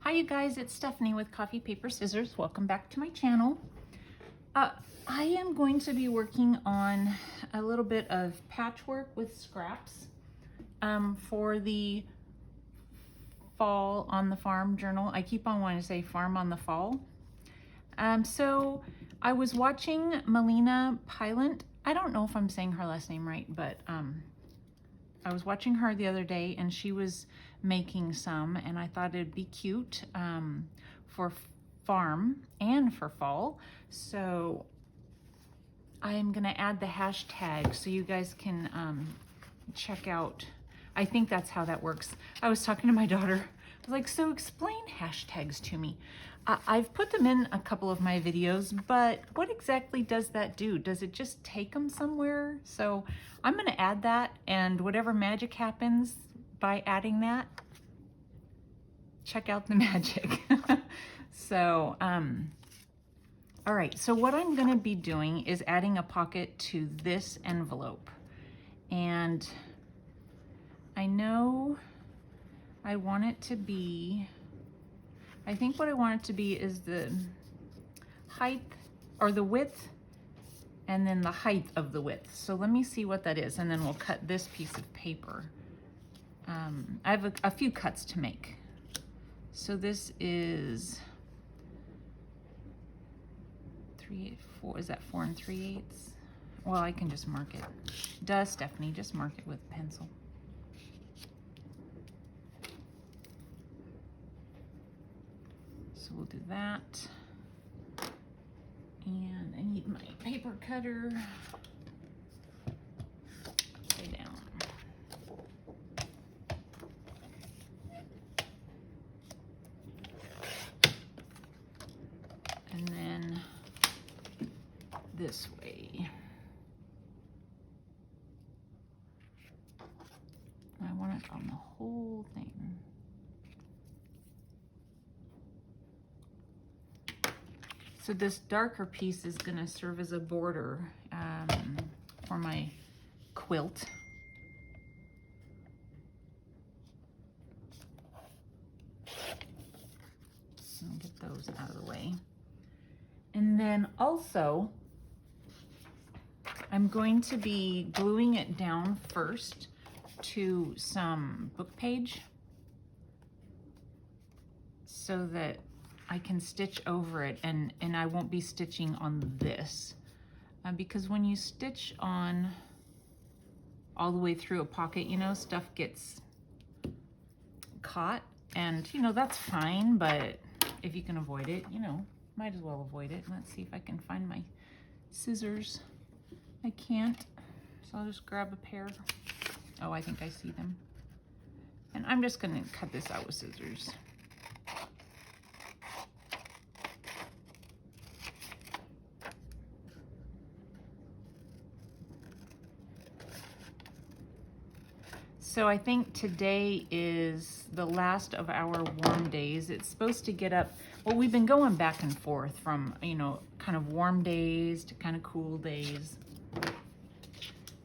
Hi you guys, it's Stephanie with Coffee Paper Scissors. Welcome back to my channel. I am going to be working on a little bit of patchwork with scraps for the Fall on the Farm journal. I keep on wanting to say Farm on the Fall. So I was watching Melina Pylant. I don't know if I'm saying her last name right, but I was watching her the other day and she was making some, and I thought it'd be cute for farm and for fall. So I'm gonna add the hashtag so you guys can check out. I think that's how that works. I was talking to my daughter. I was like, so explain hashtags to me. I've put them in a couple of my videos, but what exactly does that do? Does it just take them somewhere? So I'm gonna add that, and whatever magic happens by adding that, check out the magic. So, all right, so what I'm gonna be doing is adding a pocket to this envelope. And I know I want it to be, I think what I want it to be is the height or the width and then the height of the width. So let me see what that is, and then we'll cut this piece of paper. I have a few cuts to make. So this is 3/8, is that 4 3/8? Well, I can just mark it. Duh, Stephanie, just mark it with a pencil. So we'll do that. And I need my paper cutter. Lay down. And then this way. I want it on the whole thing. So this darker piece is going to serve as a border for my quilt. So I'll get those out of the way. And then also, I'm going to be gluing it down first to some book page so that I can stitch over it, and I won't be stitching on this because when you stitch on all the way through a pocket, you know, stuff gets caught, and you know, that's fine, but if you can avoid it, you know, might as well avoid it. Let's see if I can find my scissors. I can't, so I'll just grab a pair. Oh, I think I see them. And I'm just gonna cut this out with scissors. So I think today is the last of our warm days. It's supposed to get up, well, we've been going back and forth from, you know, kind of warm days to kind of cool days.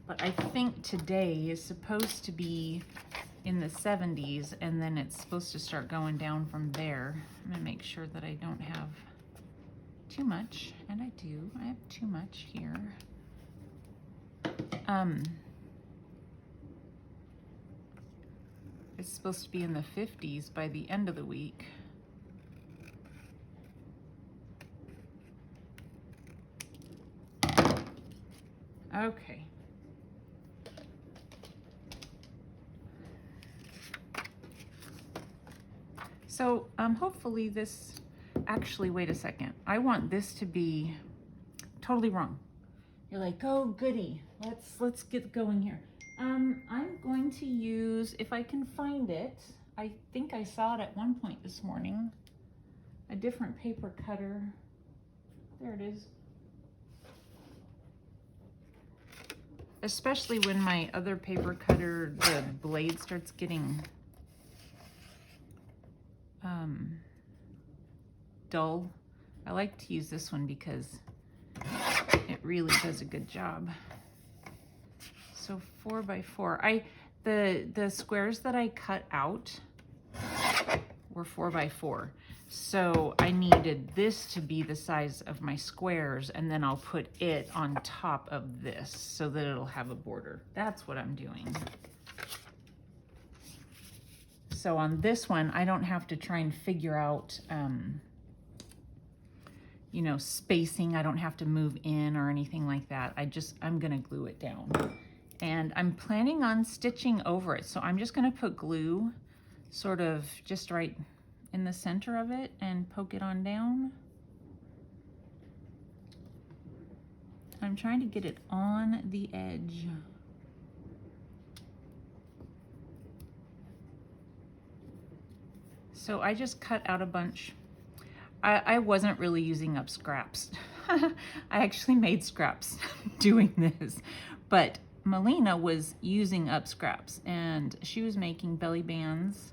But I think today is supposed to be in the 70s, and then it's supposed to start going down from there. I'm gonna make sure that I don't have too much, and I do. I have too much here. It's supposed to be in the 50s by the end of the week. Okay. So hopefully this, actually, wait a second. I want this to be totally wrong. You're like, oh goody, let's get going here. I'm going to use, if I can find it, I think I saw it at one point this morning, a different paper cutter. There it is. Especially when my other paper cutter, the blade starts getting dull. I like to use this one because it really does a good job. So 4 by 4. The squares that I cut out were 4x4. So I needed this to be the size of my squares, and then I'll put it on top of this so that it'll have a border. That's what I'm doing. So on this one, I don't have to try and figure out, you know, spacing. I don't have to move in or anything like that. I'm gonna glue it down. And I'm planning on stitching over it. So I'm just gonna put glue sort of just right in the center of it and poke it on down. I'm trying to get it on the edge. So I just cut out a bunch. I wasn't really using up scraps. I actually made scraps doing this, but Melina was using up scraps, and she was making belly bands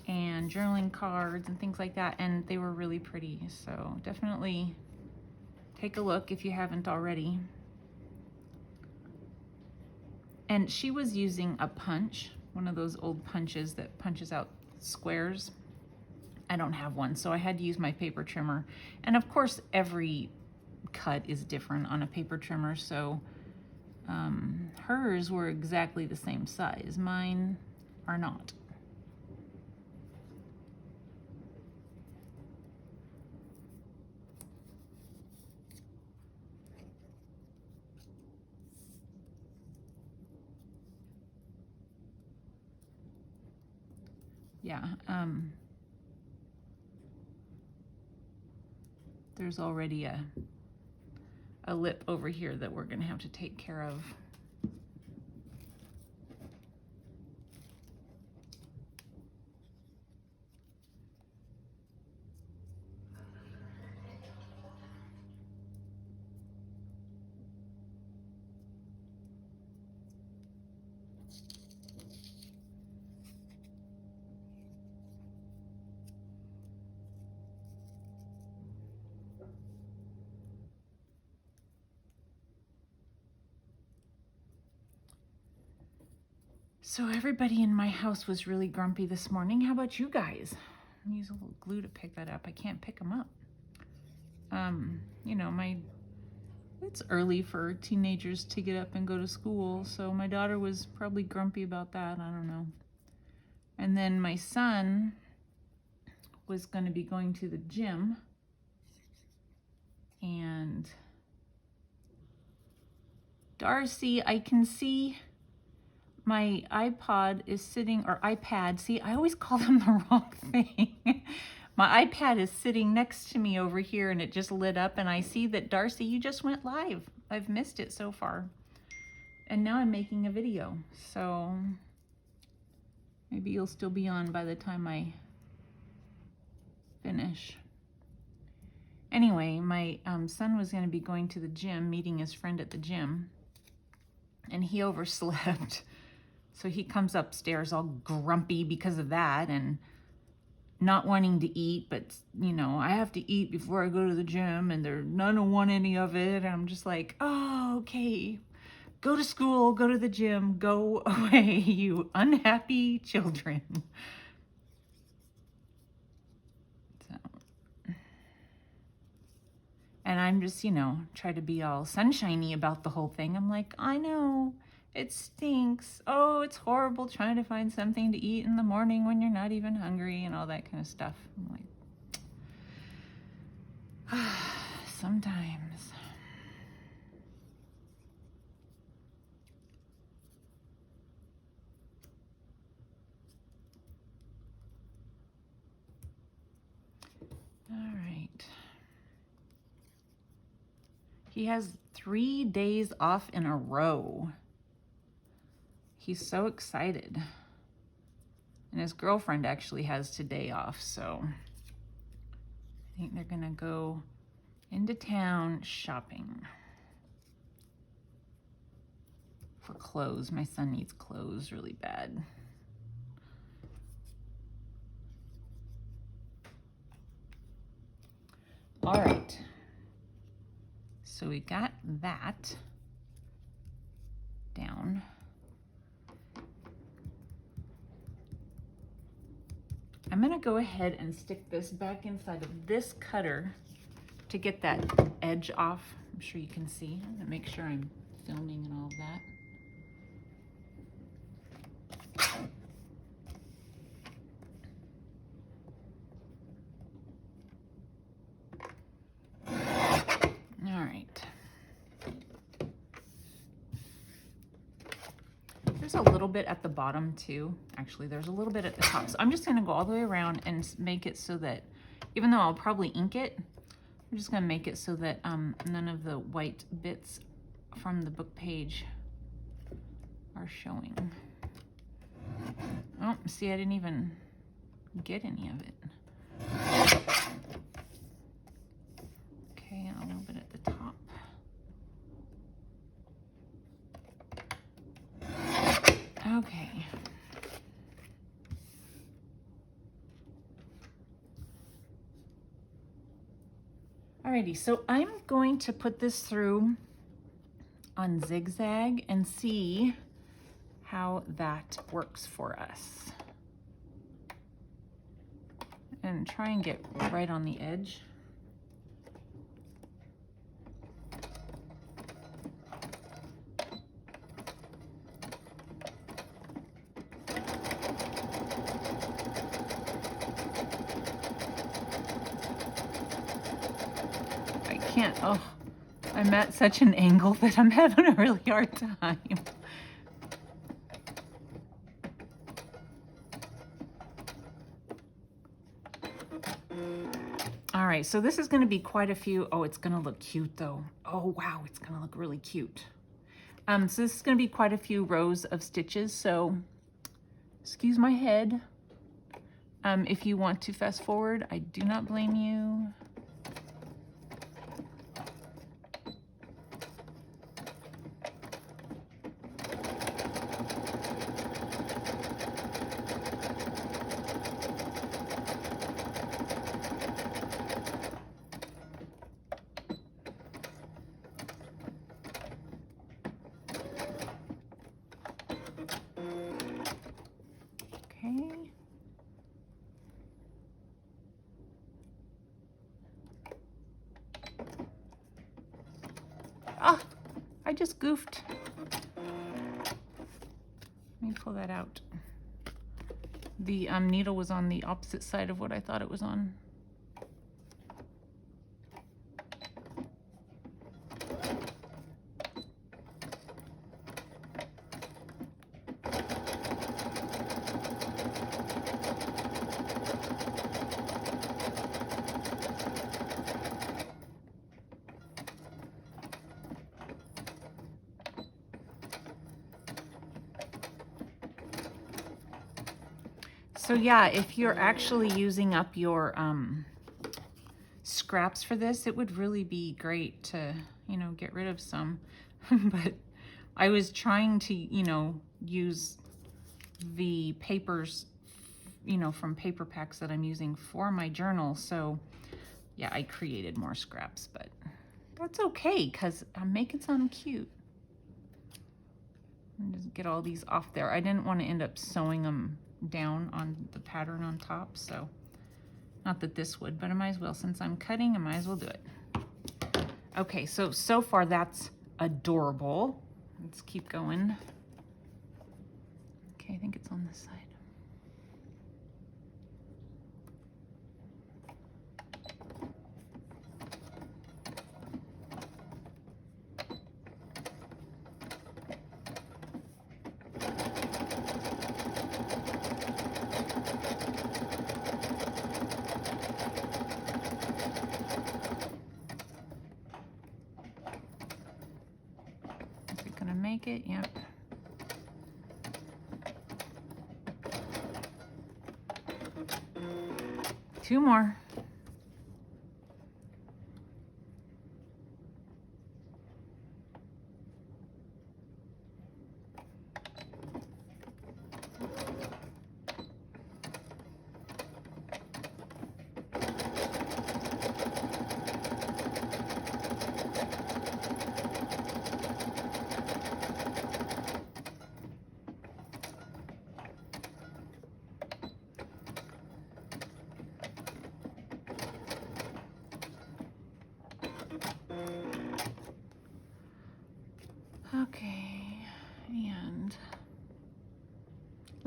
and journaling cards and things like that, and they were really pretty. So definitely take a look if you haven't already. And she was using a punch, one of those old punches that punches out squares. I don't have one, so I had to use my paper trimmer. And of course, every cut is different on a paper trimmer, so hers were exactly the same size. Mine are not. Yeah, there's already a lip over here that we're gonna have to take care of. So everybody in my house was really grumpy this morning. How about you guys? I'm gonna use a little glue to pick that up. I can't pick them up. You know, it's early for teenagers to get up and go to school, so my daughter was probably grumpy about that. I don't know. And then my son was going to be going to the gym, and Darcy, I can see my iPod is sitting, or iPad, see, I always call them the wrong thing. My iPad is sitting next to me over here, and it just lit up, and I see that, Darcy, you just went live. I've missed it so far. And now I'm making a video, so maybe you'll still be on by the time I finish. Anyway, my son was going to be going to the gym, meeting his friend at the gym, and he overslept. So he comes upstairs all grumpy because of that, and not wanting to eat, but you know, I have to eat before I go to the gym, and none don't want any of it. And I'm just like, oh, okay, go to school, go to the gym, go away, you unhappy children. So, and I'm just, you know, try to be all sunshiny about the whole thing. I'm like, I know, it stinks. Oh, it's horrible trying to find something to eat in the morning when you're not even hungry and all that kind of stuff. I'm like, sometimes. All right. He has 3 days off in a row. He's so excited. And his girlfriend actually has today off, so I think they're gonna go into town shopping for clothes. My son needs clothes really bad. All right, so we got that down. I'm gonna gonna go ahead and stick this back inside of this cutter to get that edge off. I'm sure you can see. I'm gonna make sure I'm filming and all of that. All right. There's a little bit at the bottom too. Actually, there's a little bit at the top. So I'm just gonna go all the way around and make it so that, even though I'll probably ink it, I'm just gonna make it so that none of the white bits from the book page are showing. Oh, see, I didn't even get any of it. Okay, a little bit at the top. Okay. Alrighty, so I'm going to put this through on zigzag and see how that works for us. And try and get right on the edge. Oh, I'm at such an angle that I'm having a really hard time. All right, so this is going to be quite a few. Oh, it's going to look cute though. Oh, wow, it's going to look really cute. So this is going to be quite a few rows of stitches. So excuse my head. If you want to fast forward, I do not blame you. Oh, I just goofed. Let me pull that out. The needle was on the opposite side of what I thought it was on. So yeah, if you're actually using up your scraps for this, it would really be great to, you know, get rid of some. But I was trying to, you know, use the papers, you know, from paper packs that I'm using for my journal. So yeah, I created more scraps, but that's okay because I'm making something cute. And just get all these off there. I didn't want to end up sewing them down on the pattern on top, so not that this would, but I might as well, since I'm cutting, I might as well do it. Okay, so far that's adorable. Let's keep going. Okay, I think it's on this side. Make it, yep. Two more.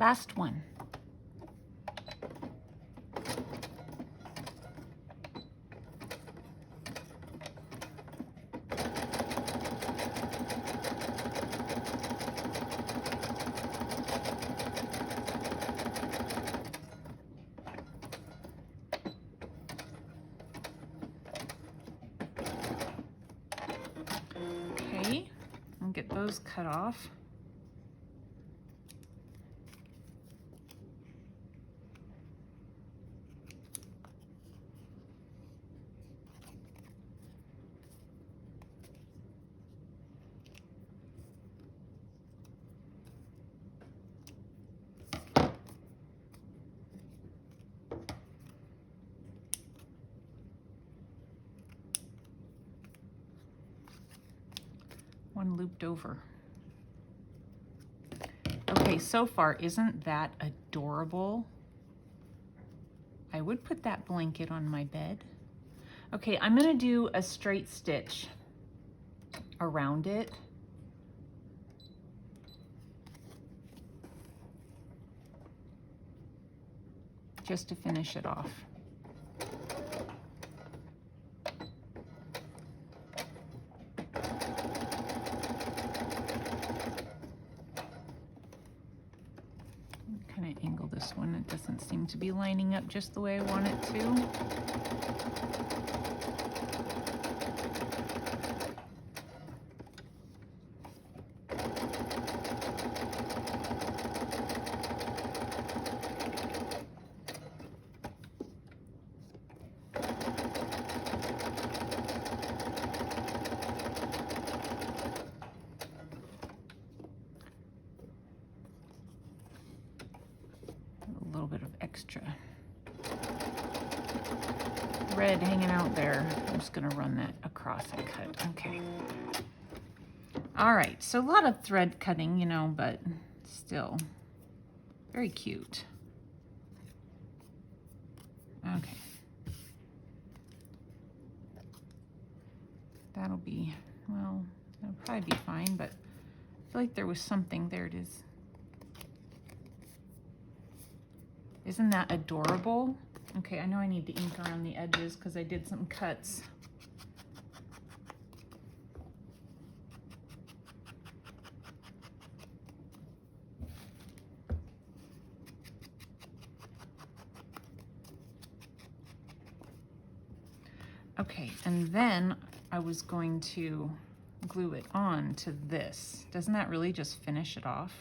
Last one. Okay, and get those cut off. One looped over. Okay, so far, isn't that adorable? I would put that blanket on my bed. Okay, I'm gonna do a straight stitch around it. Just to finish it off. Kind of angle this one. It doesn't seem to be lining up just the way I want it to. A little bit of extra thread hanging out there. I'm just gonna run that across and cut. Okay. All right, so a lot of thread cutting, you know, but still very cute. Okay. That'll be, well, that'll probably be fine, but I feel like there was something. There it is. Isn't that adorable? Okay, I know I need to ink around the edges because I did some cuts. Okay, and then I was going to glue it on to this. Doesn't that really just finish it off?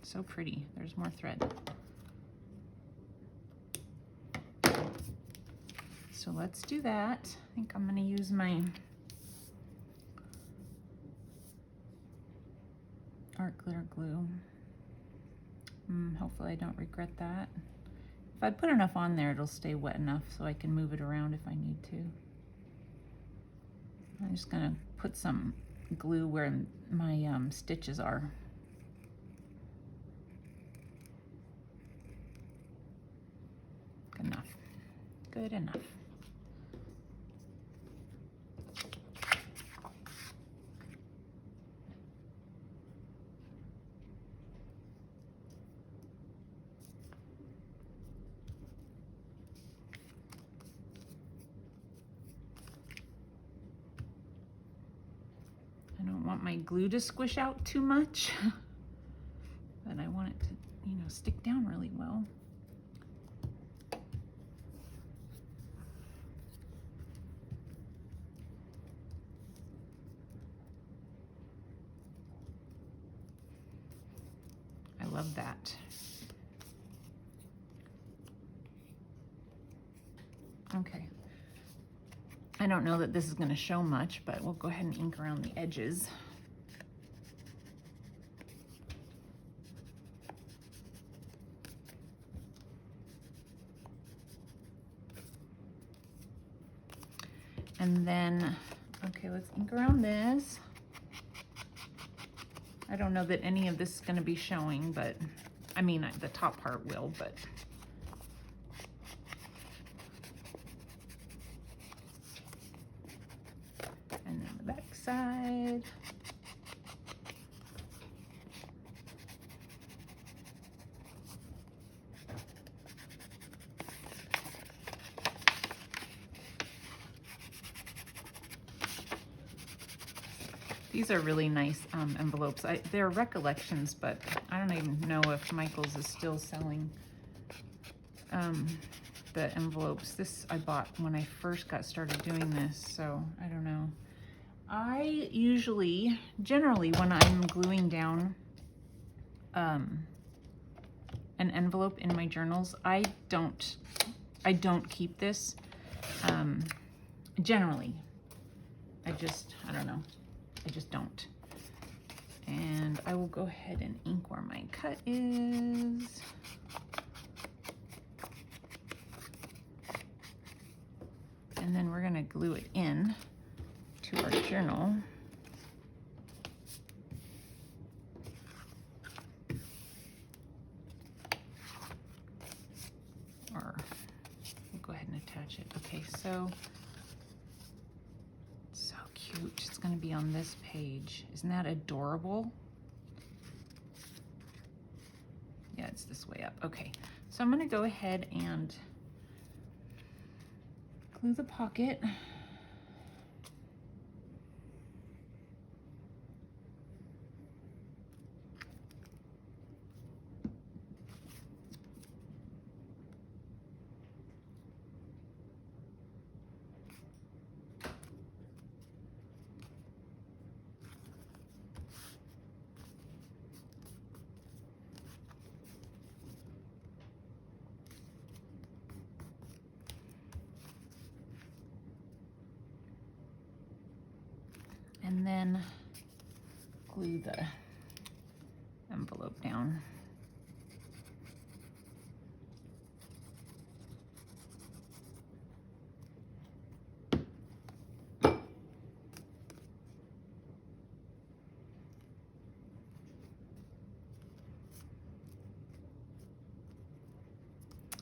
So pretty. There's more thread. So let's do that. I think I'm going to use my art glitter glue. Hopefully I don't regret that. If I put enough on there, it'll stay wet enough so I can move it around if I need to. I'm just going to put some glue where my stitches are. Good enough. Good enough. I don't want my glue to squish out too much, but I want it to, you know, stick down really well. I love that. Okay. I don't know that this is going to show much, but we'll go ahead and ink around the edges. And then, okay, let's ink around this. I don't know that any of this is going to be showing, but I mean, the top part will, but and then the back side. These are really nice envelopes. They're recollections, but I don't even know if Michael's is still selling the envelopes. This I bought when I first got started doing this, so I don't know. I generally, when I'm gluing down an envelope in my journals, I don't keep this. Generally, I don't know. I just don't. And I will go ahead and ink where my cut is. And then we're gonna glue it in to our journal. Or we'll go ahead and attach it. Okay, so cute. It's going to be on this page. Isn't that adorable? Yeah, it's this way up. Okay, so I'm going to go ahead and glue the pocket. And then glue the envelope down.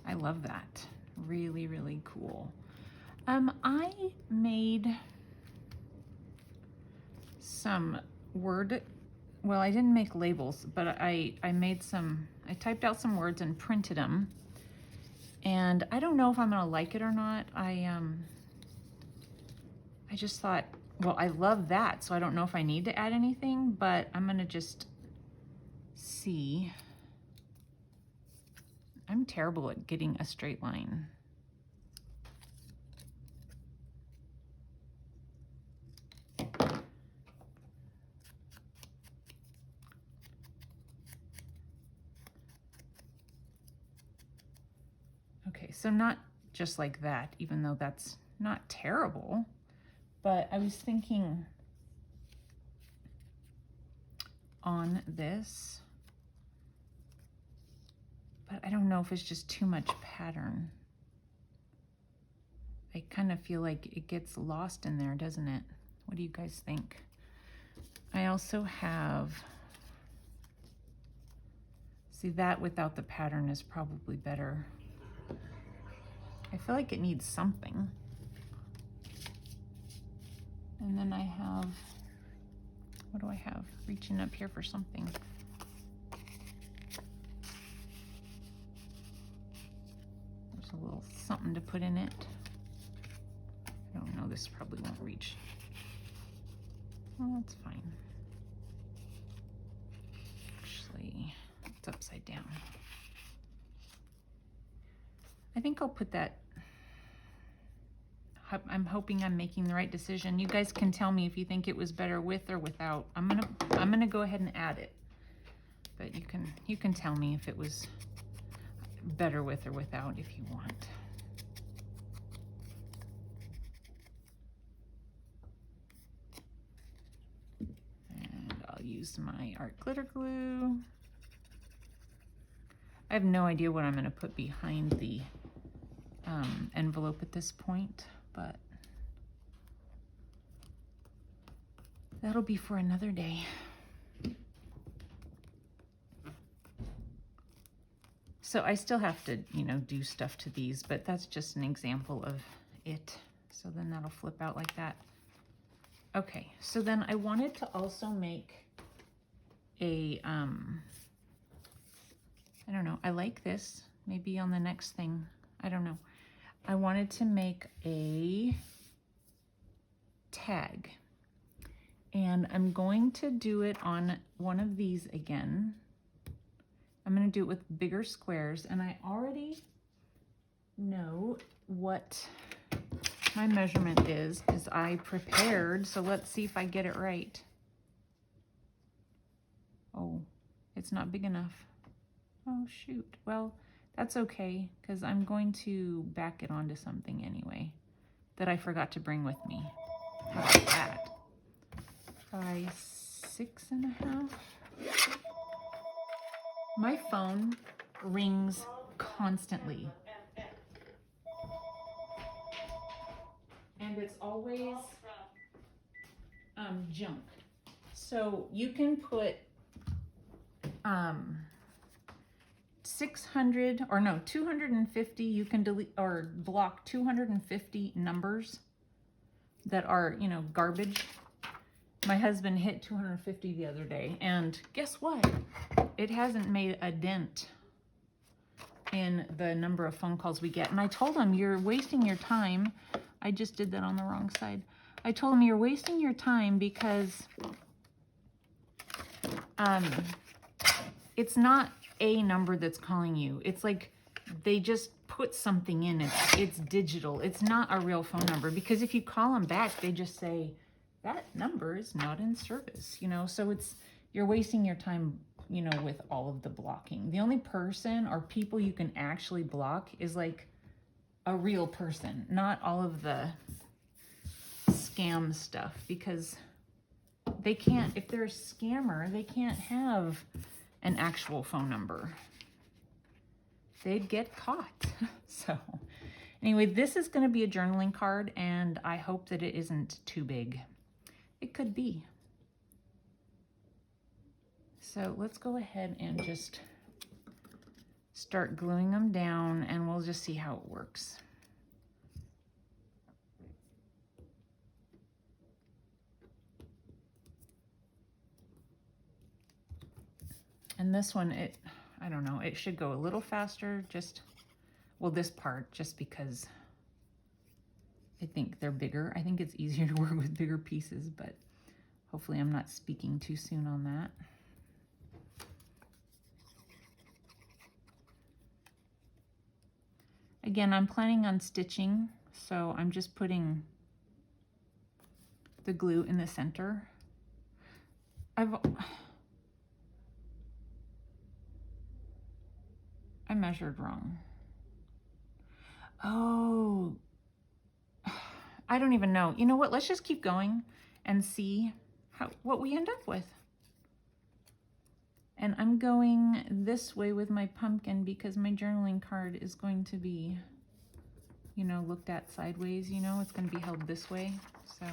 I love that. Really, really cool. I made some well, I didn't make labels, but I typed out some words and printed them. And I don't know if I'm gonna like it or not. I just thought, well, I love that, so I don't know if I need to add anything, but I'm gonna just see. I'm terrible at getting a straight line. Okay, so not just like that, even though that's not terrible, but I was thinking on this, but I don't know if it's just too much pattern. I kind of feel like it gets lost in there, doesn't it? What do you guys think? I also have, see, that without the pattern is probably better. I feel like it needs something. And then I have, what do I have? Reaching up here for something. There's a little something to put in it. I don't know, this probably won't reach. Well, that's fine. Actually, it's upside down. I think I'll put that, I'm hoping I'm making the right decision. You guys can tell me if you think it was better with or without. I'm gonna go ahead and add it. But you can tell me if it was better with or without if you want. And I'll use my art glitter glue. I have no idea what I'm gonna put behind the envelope at this point, but that'll be for another day. So I still have to, you know, do stuff to these, but that's just an example of it. So then that'll flip out like that. Okay, so then I wanted to also make a, I don't know, I like this, maybe on the next thing, I don't know. I wanted to make a tag, And I'm going to do it on one of these again. I'm going to do it with bigger squares, and I already know what my measurement is I prepared. So let's see if I get it right. Oh, it's not big enough. Oh, shoot. Well, that's okay, because I'm going to back it onto something anyway that I forgot to bring with me. How about that? Try 6.5. My phone rings constantly. And it's always junk. So you can put 600 or no 250. You can delete or block 250 numbers that are, you know, garbage. My husband hit 250 the other day, and guess what? It hasn't made a dent in the number of phone calls we get. And I told him, you're wasting your time. I just did that on the wrong side. I told him, you're wasting your time because it's not a number that's calling you. It's like they just put something in it. It's digital. It's not a real phone number, because if you call them back, they just say, that number is not in service, you know? So you're wasting your time, you know, with all of the blocking. The only person or people you can actually block is like a real person, not all of the scam stuff, because they can't, if they're a scammer, they can't have an actual phone number. They'd get caught. So anyway, this is going to be a journaling card, and I hope that it isn't too big. It could be. So let's go ahead and just start gluing them down, and we'll just see how it works. And this one, I don't know, it should go a little faster, well, this part, just because I think they're bigger. I think it's easier to work with bigger pieces, but hopefully I'm not speaking too soon on that. Again, I'm planning on stitching, so I'm just putting the glue in the center. I measured wrong. Oh, I don't even know. You know what? Let's just keep going and see what we end up with. And I'm going this way with my pumpkin because my journaling card is going to be, you know, looked at sideways, you know, it's going to be held this way. So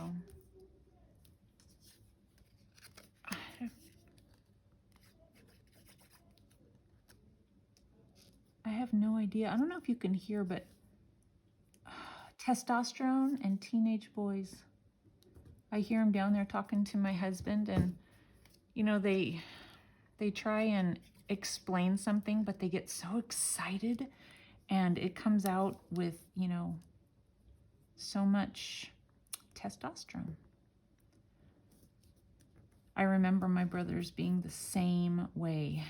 I have no idea. I don't know if you can hear, but testosterone and teenage boys. I hear them down there talking to my husband, and, you know, they try and explain something, but they get so excited, and it comes out with, you know, so much testosterone. I remember my brothers being the same way.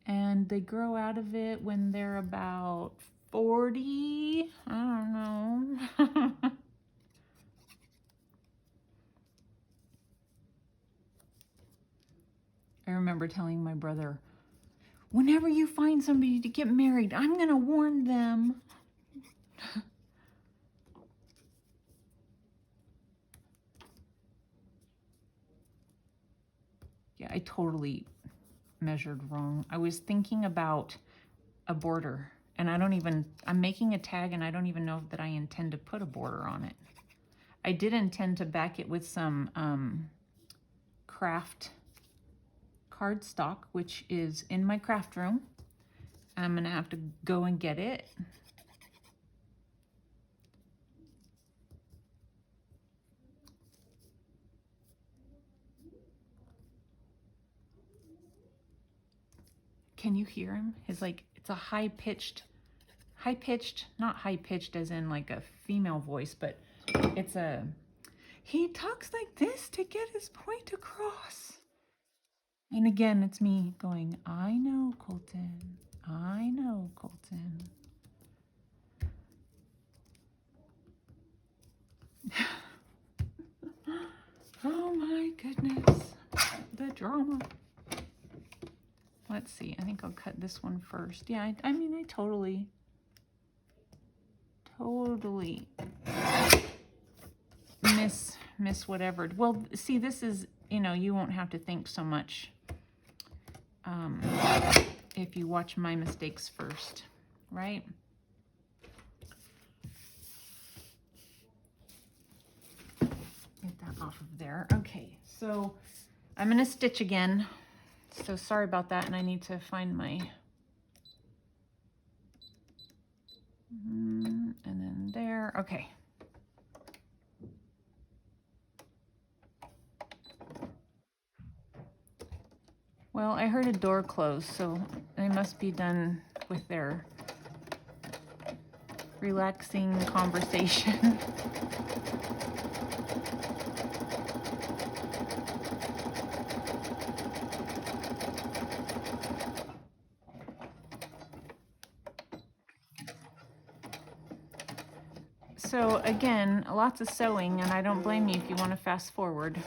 And they grow out of it when they're about 40. I don't know. I remember telling my brother, whenever you find somebody to get married, I'm going to warn them. Yeah, I totally measured wrong. I was thinking about a border, and I'm making a tag, and I don't even know that I intend to put a border on it. I did intend to back it with some craft cardstock, which is in my craft room. I'm gonna have to go and get it. can you hear him? His like, it's a high-pitched, not high-pitched as in like a female voice, but it's a, he talks like this to get his point across. And again, it's me going, I know, Colton. I know, Colton. Oh my goodness. The drama. Let's see. I think I'll cut this one first. Yeah, I mean, I totally miss whatever. Well, see, this is, you know, you won't have to think so much if you watch my mistakes first, right? Get that off of there. Okay, so I'm gonna stitch again. So sorry about that, and I need to find my, and then there, okay. Well, I heard a door close, so they must be done with their relaxing conversation. So again, lots of sewing, and I don't blame you if you want to fast forward.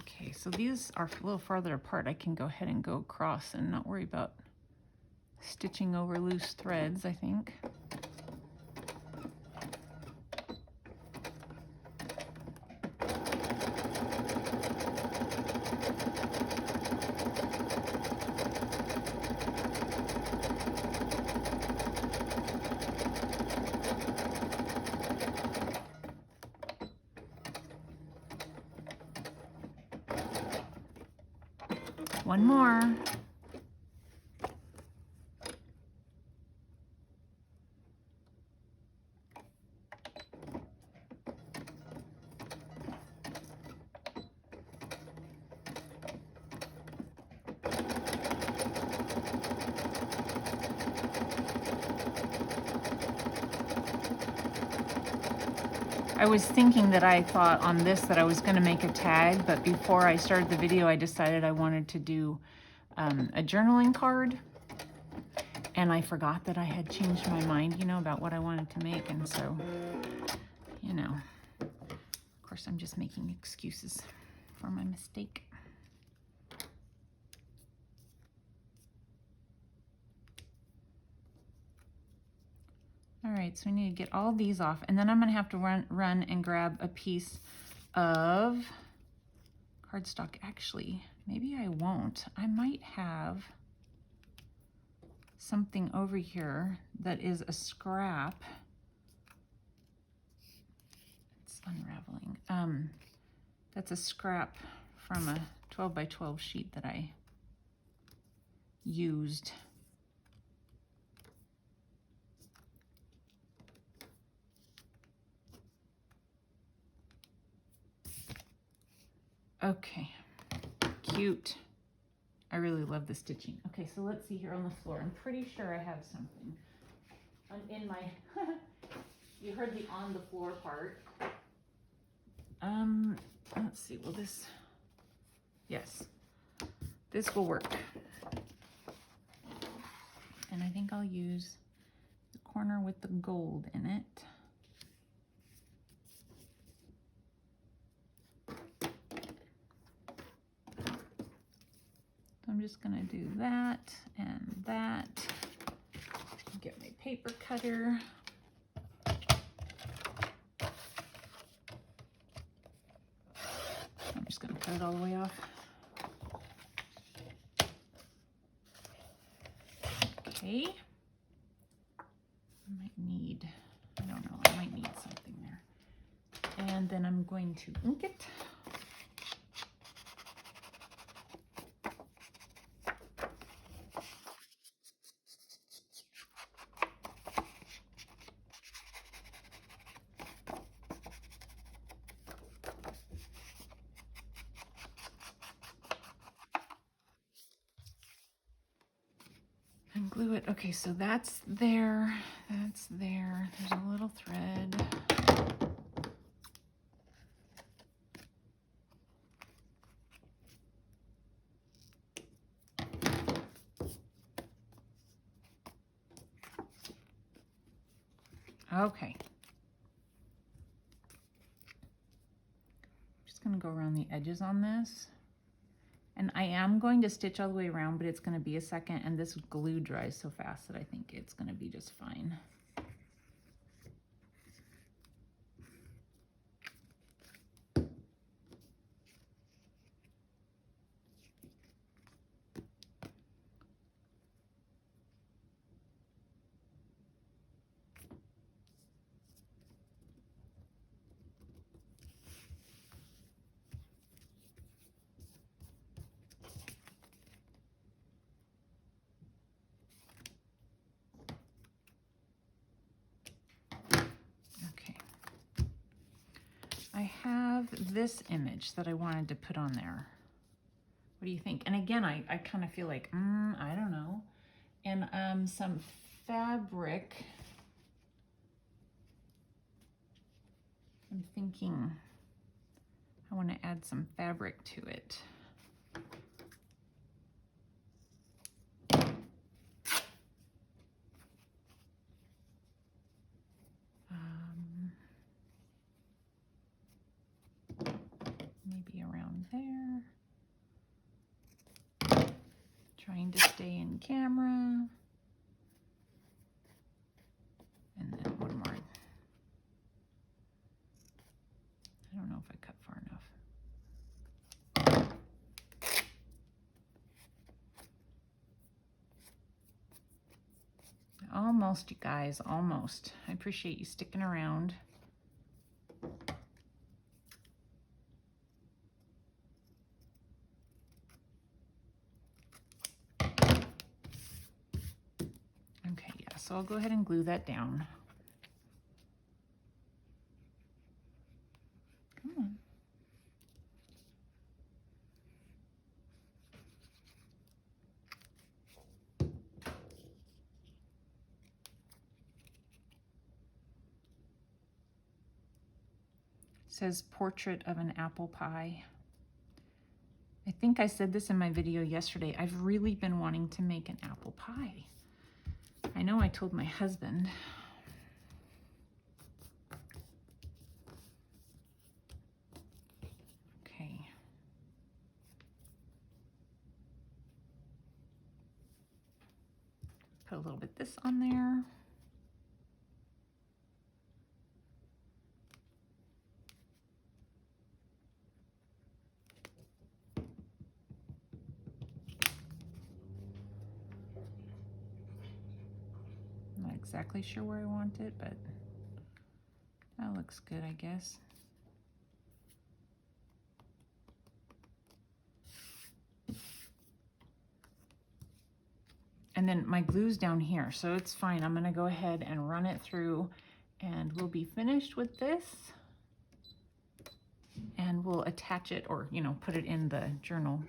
Okay, so these are a little farther apart. I can go ahead and go across and not worry about stitching over loose threads, I think. One more. I was thinking that I thought on this that I was going to make a tag, but before I started the video, I decided I wanted to do a journaling card. And I forgot that I had changed my mind, you know, about what I wanted to make. And so, you know, of course, I'm just making excuses for my mistake. All right, so I need to get all these off, and then I'm gonna have to run and grab a piece of cardstock. Actually, maybe I won't. I might have something over here that is a scrap. It's unraveling. That's a scrap from a 12 by 12 sheet that I used. Okay, cute. I really love the stitching. Okay, so let's see here on the floor. I'm pretty sure I have something in my You heard the on the floor part. Let's see, will this, yes, this will work. And I think I'll use the corner with the gold in it. So I'm just gonna do that and that. Get my paper cutter. I'm just gonna cut it all the way off. Okay. I might need, I don't know, I might need something there. And then I'm going to ink it. And glue it. Okay, so that's there. That's there. There's a little thread. Okay. Just gonna go around the edges on this. And I am going to stitch all the way around, but it's gonna be a second, and this glue dries so fast that I think it's gonna be just fine. I have this image that I wanted to put on there. What do you think? And again, I kind of feel like, I don't know. And some fabric. I'm thinking I want to add some fabric to it. Maybe around there. Trying to stay in camera. And then one more. I don't know if I cut far enough. Almost, you guys, almost. I appreciate you sticking around. Okay, yeah, so I'll go ahead and glue that down. Come on. It says portrait of an apple pie. I think I said this in my video yesterday. I've really been wanting to make an apple pie. I know I told my husband. Okay. Put a little bit this on there. Not exactly sure where I want it, but that looks good, I guess. And then my glue's down here, so it's fine. I'm gonna go ahead and run it through, and we'll be finished with this. And we'll attach it, or, you know, put it in the journal.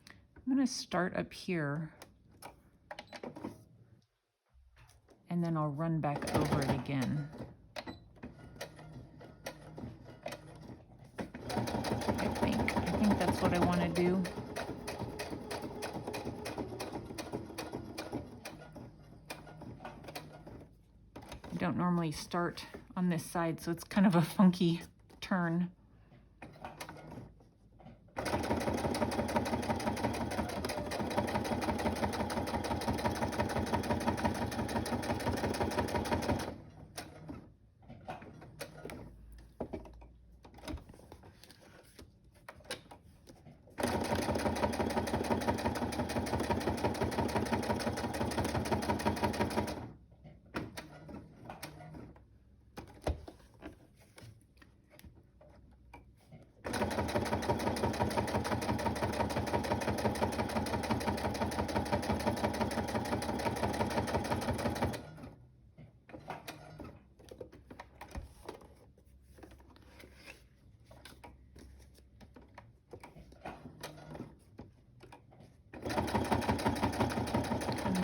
I'm gonna start up here and then I'll run back over it again. I think that's what I want to do. I don't normally start on this side, so it's kind of a funky turn.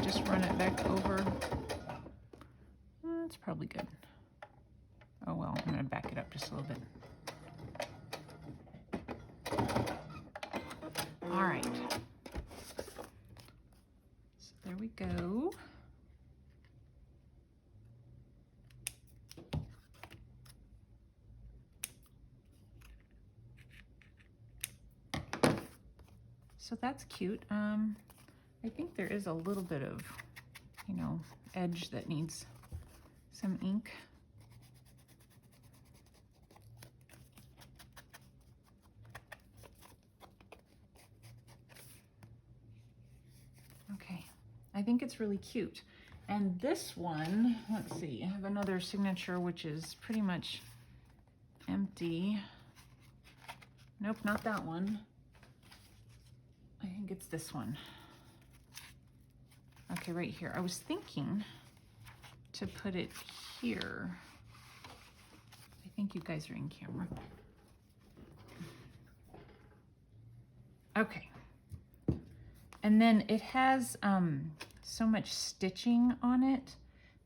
Just run it back over. That's probably good. Oh well, I'm going to back it up just a little bit. All right. So there we go. So that's cute. I think there is a little bit of, you know, edge that needs some ink. Okay, I think it's really cute. And this one, let's see, I have another signature which is pretty much empty. Nope, not that one. I think it's this one. Okay, right here. I was thinking to put it here. I think you guys are in camera. Okay. And then it has so much stitching on it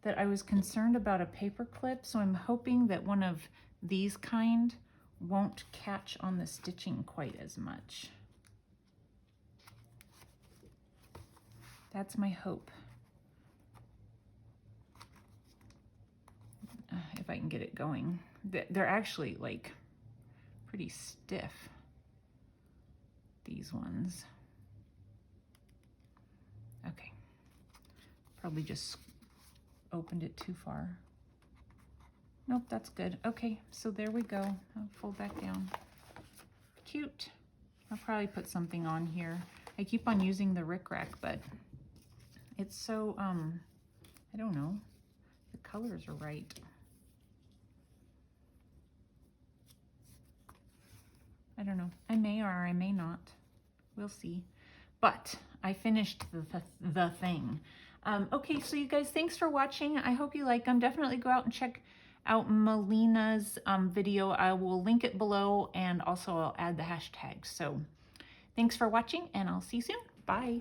that I was concerned about a paper clip, so I'm hoping that one of these kind won't catch on the stitching quite as much. That's my hope. If I can get it going. They're actually like pretty stiff, these ones. Okay, probably just opened it too far. Nope, that's good. Okay, so there we go. I'll fold back down. Cute. I'll probably put something on here. I keep on using the rickrack, but it's so, I don't know, the colors are right. I don't know. I may or I may not. We'll see. But I finished the thing. Okay, so you guys, thanks for watching. I hope you like them. Definitely go out and check out Melina's video. I will link it below, and also I'll add the hashtags. So thanks for watching, and I'll see you soon. Bye.